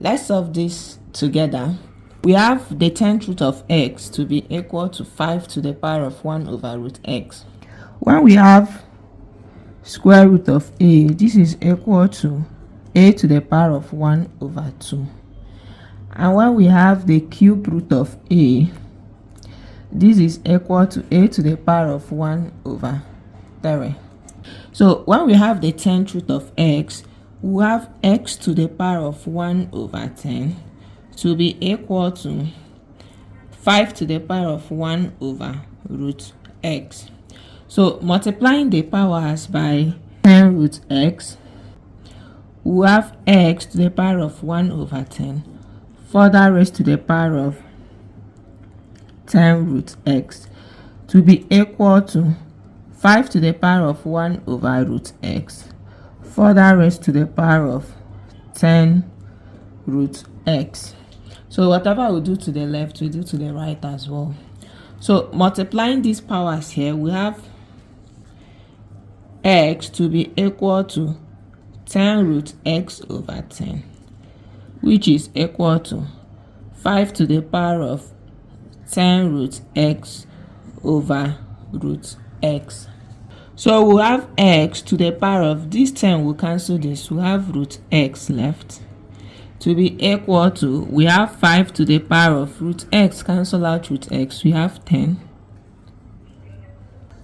Let's solve this together. We have the 10th root of x to be equal to 5 to the power of 1 over root x. When we have square root of a, this is equal to a to the power of 1 over 2. And when we have the cube root of a, this is equal to a to the power of 1 over 3. So when we have the 10th root of x, we have x to the power of 1 over 10 to be equal to 5 to the power of 1 over root x. So multiplying the powers by 10 root x, we have x to the power of 1 over 10 further raised to the power of 10 root x to be equal to 5 to the power of 1 over root x further raised to the power of 10 root x. So whatever we do to the left, we do to the right as well. So multiplying these powers here, we have x to be equal to 10 root x over 10, which is equal to 5 to the power of 10 root x over root x. So we have x to the power of this 10, we'll cancel this, we have root x left to be equal to, we have 5 to the power of root x, cancel out root x, we have 10.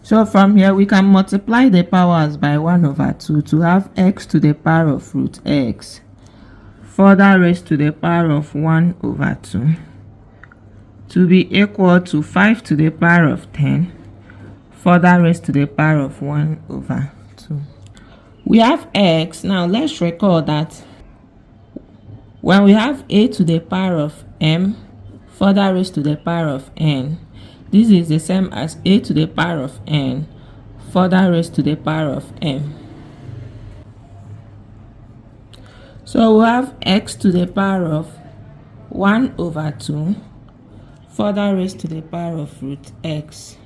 So from here we can multiply the powers by 1 over 2 to have x to the power of root x further raised to the power of 1 over 2 to be equal to 5 to the power of 10 further raised to the power of 1 over 2. We have x. Now let's recall that when we have a to the power of m further raised to the power of n, this is the same as a to the power of n further raised to the power of m. So we have x to the power of 1 over 2 further raised to the power of root x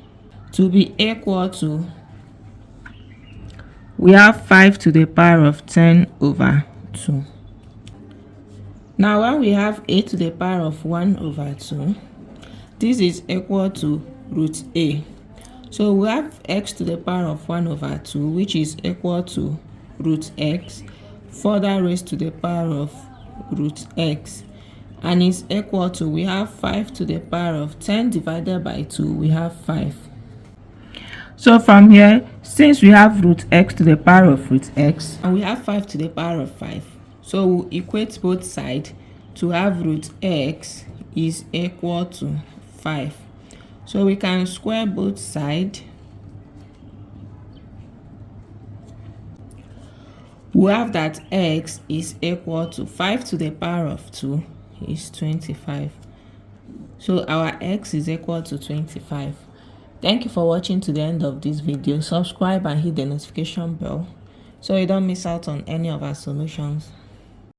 to be equal to, we have 5 to the power of 10 over 2. Now when we have a to the power of 1 over 2, this is equal to root a. So we have x to the power of 1 over 2, which is equal to root x further raised to the power of root x, and is equal to, we have 5 to the power of 10 divided by 2, we have 5. So from here, since we have root x to the power of root x and we have 5 to the power of 5, so we'll equate both sides to have root x is equal to 5. So we can square both sides. We have that x is equal to 5 to the power of 2 is 25. So our x is equal to 25. Thank you for watching to the end of this video. Subscribe and hit the notification bell so you don't miss out on any of our solutions.